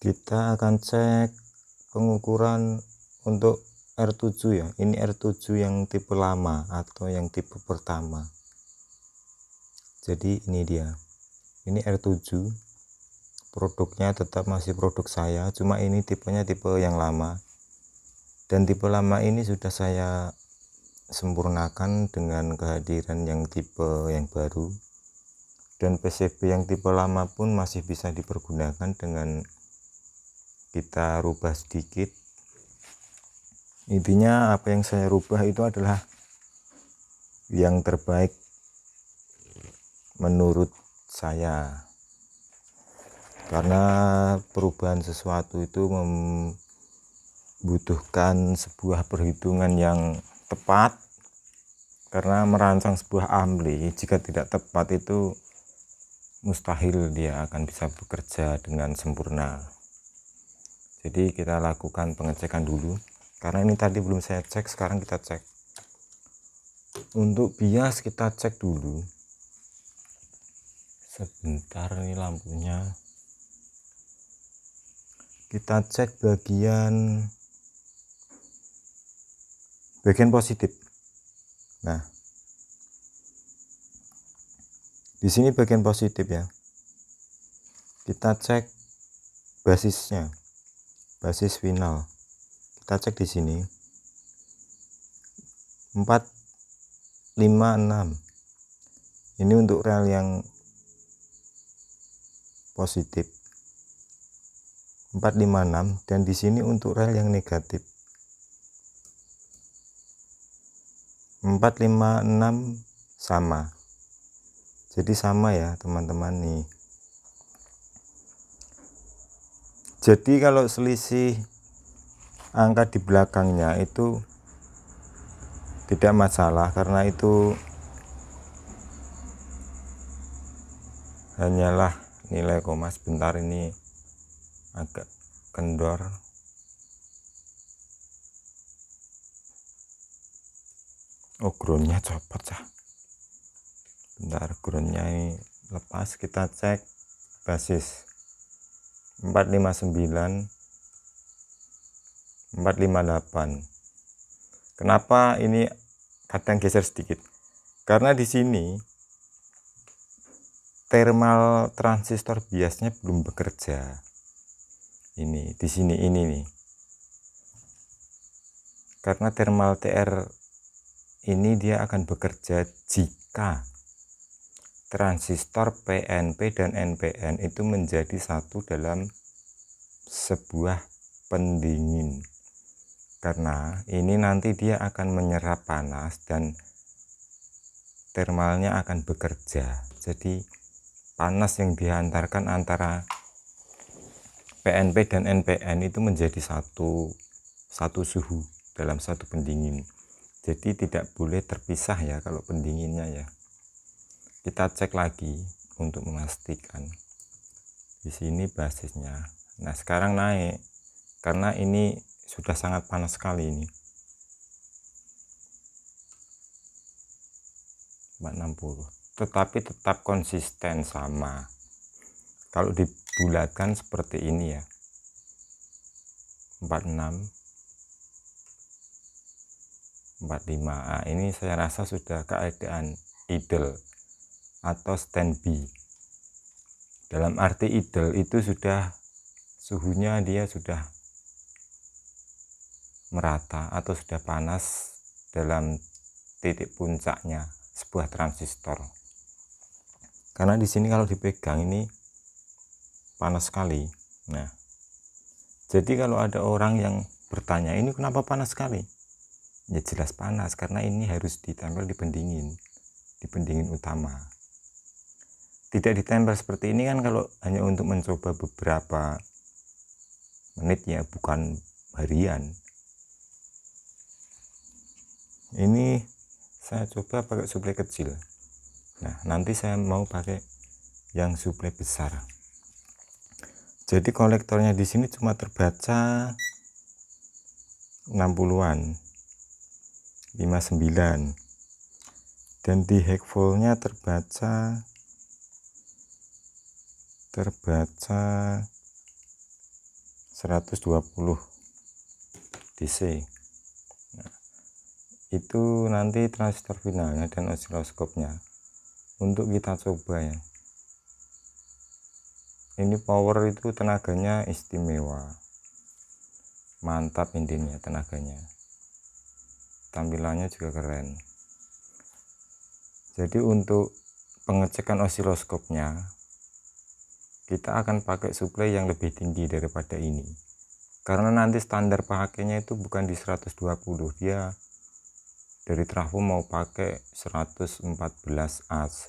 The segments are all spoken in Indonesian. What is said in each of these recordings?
Kita akan cek pengukuran untuk R7 ya. Ini R7 yang tipe lama atau yang tipe pertama. Jadi ini dia. Ini R7. Produknya tetap masih produk saya, cuma ini tipenya tipe yang lama. Dan tipe lama ini sudah saya sempurnakan dengan kehadiran yang tipe yang baru. Dan PCB yang tipe lama pun masih bisa dipergunakan dengan kita rubah sedikit. Intinya apa yang saya rubah itu adalah yang terbaik menurut saya, karena perubahan sesuatu itu membutuhkan sebuah perhitungan yang tepat. Karena merancang sebuah ampli jika tidak tepat itu mustahil dia akan bisa bekerja dengan sempurna. Jadi kita lakukan pengecekan dulu, karena ini tadi belum saya cek, sekarang kita cek. Untuk bias kita cek dulu. Sebentar, ini lampunya. Kita cek bagian positif. Nah, di sini bagian positif ya. Kita cek basisnya. Basis final kita cek di sini 456. Ini untuk rel yang positif 456, dan di sini untuk rel yang negatif 456 sama. Jadi sama ya teman-teman nih. Jadi kalau selisih angka di belakangnya itu tidak masalah, karena itu hanyalah nilai koma. Sebentar, ini agak kendor. Oh, groundnya copot ya. Bentar, groundnya ini lepas. Kita cek basis 459 458. Kenapa ini kadang geser sedikit? Karena di sini thermal transistor biasnya belum bekerja. Ini di sini ini nih. Karena thermal TR ini dia akan bekerja jika transistor PNP dan NPN itu menjadi satu dalam sebuah pendingin. Karena ini nanti dia akan menyerap panas dan thermalnya akan bekerja. Jadi panas yang diantarkan antara PNP dan NPN itu menjadi satu suhu dalam satu pendingin. Jadi tidak boleh terpisah ya kalau pendinginnya ya. Kita cek lagi untuk memastikan. Di sini basisnya. Nah, sekarang naik karena ini sudah sangat panas sekali ini. 460. Tetapi tetap konsisten sama. Kalau dibulatkan seperti ini ya. 46 45. Nah, ini saya rasa sudah keadaan idle atau standby. Dalam arti idle itu sudah suhunya dia sudah merata atau sudah panas dalam titik puncaknya sebuah transistor. Karena di sini kalau dipegang ini panas sekali. Nah, jadi kalau ada orang yang bertanya, ini kenapa panas sekali? Ya jelas panas, karena ini harus ditempel di pendingin utama. Tidak ditempel seperti ini kan kalau hanya untuk mencoba beberapa menit ya, bukan harian. Ini saya coba pakai suplai kecil. Nah, nanti saya mau pakai yang suplai besar. Jadi kolektornya di sini cuma terbaca 60-an 59, dan di headphone-nya terbaca 60 120 DC. Nah, itu nanti transistor finalnya dan osiloskopnya untuk kita coba ya. Ini power itu tenaganya istimewa, mantap, intinya tenaganya, tampilannya juga keren. Jadi untuk pengecekan osiloskopnya kita akan pakai suplai yang lebih tinggi daripada ini, karena nanti standar pakainya itu bukan di 120, dia dari trafo mau pakai 114 AC.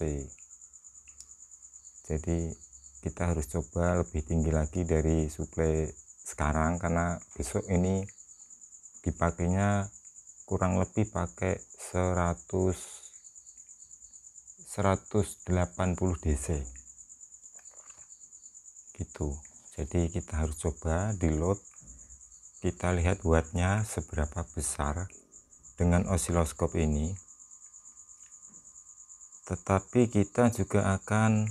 Jadi kita harus coba lebih tinggi lagi dari suplai sekarang, karena besok ini dipakainya kurang lebih pakai 180 DC gitu. Jadi kita harus coba di load, kita lihat wattnya seberapa besar dengan osiloskop ini. Tetapi kita juga akan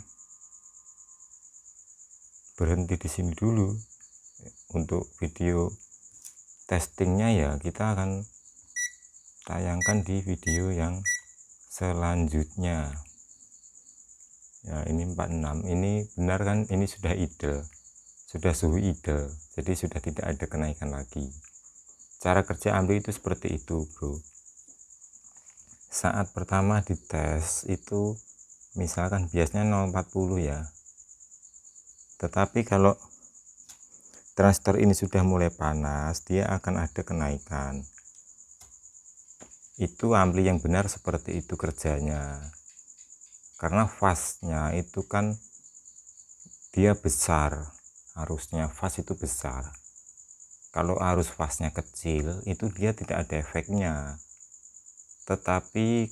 berhenti di sini dulu untuk video testingnya ya, kita akan tayangkan di video yang selanjutnya ya. Ini 46, ini benar kan, ini sudah idle, sudah suhu idle, jadi sudah tidak ada kenaikan lagi. Cara kerja ampli itu seperti itu bro. Saat pertama dites itu misalkan biasanya 040 ya, tetapi kalau transistor ini sudah mulai panas, dia akan ada kenaikan. Itu ampli yang benar seperti itu kerjanya, karena fase-nya itu kan dia besar, arusnya fase itu besar. Kalau arus fase-nya kecil itu dia tidak ada efeknya. Tetapi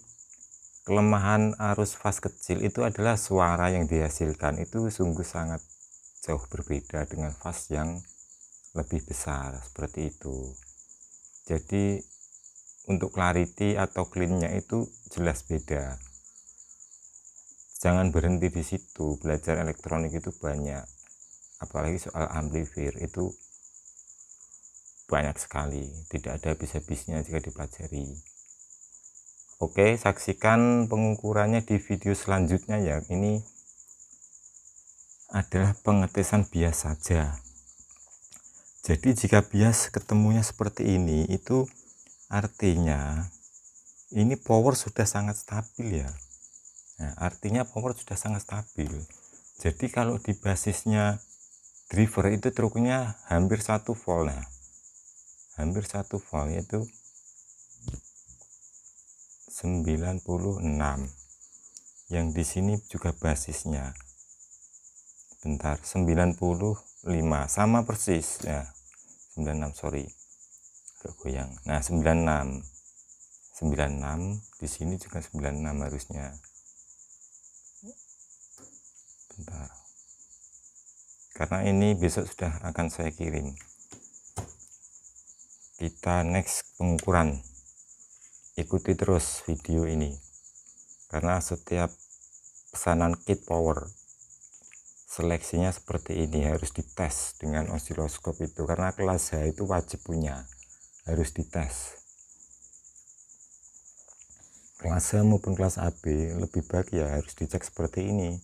kelemahan arus fase kecil itu adalah suara yang dihasilkan itu sungguh sangat jauh berbeda dengan fase yang lebih besar seperti itu. Jadi untuk clarity atau clean-nya itu jelas beda. Jangan berhenti di situ, belajar elektronik itu banyak, apalagi soal amplifier itu banyak sekali, tidak ada habis-habisnya jika dipelajari. Oke, saksikan pengukurannya di video selanjutnya ya. Ini adalah pengetesan bias saja. Jadi jika bias ketemunya seperti ini, itu artinya ini power sudah sangat stabil ya. Nah, artinya power sudah sangat stabil. Jadi kalau di basisnya driver itu truknya hampir 1 volt. Nah, hampir 1 volt yaitu 96. Yang di sini juga basisnya. Bentar, 95 sama persis ya. 96, sorry. Agak goyang. Nah, 96 di sini juga 96 harusnya. Bentar, karena ini besok sudah akan saya kirim. Kita next pengukuran, ikuti terus video ini, karena setiap pesanan kit power seleksinya seperti ini, harus dites dengan osiloskop itu, karena kelas H itu wajib punya, harus dites. Kelas A maupun kelas AB lebih baik ya harus dicek seperti ini.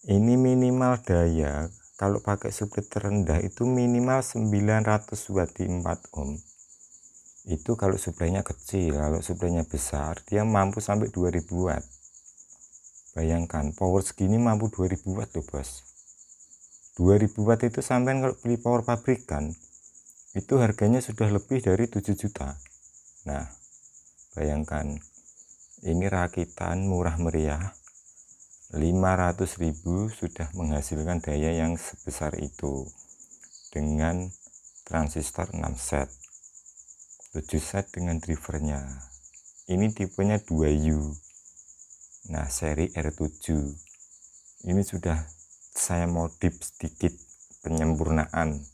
Ini minimal daya kalau pakai suplai terendah itu minimal 900 watt di 4 ohm. Itu kalau suplainya kecil. Kalau suplainya besar dia mampu sampai 2000 watt. Bayangkan power segini mampu 2000 watt loh bos. 2000 watt itu sampai kalau beli power pabrikan itu harganya sudah lebih dari 7 juta. Nah, bayangkan ini rakitan murah meriah, 500.000 sudah menghasilkan daya yang sebesar itu dengan transistor 6 set, 7 set dengan drivernya. Ini tipenya 2U. Nah, seri R7 ini sudah saya modif sedikit penyempurnaan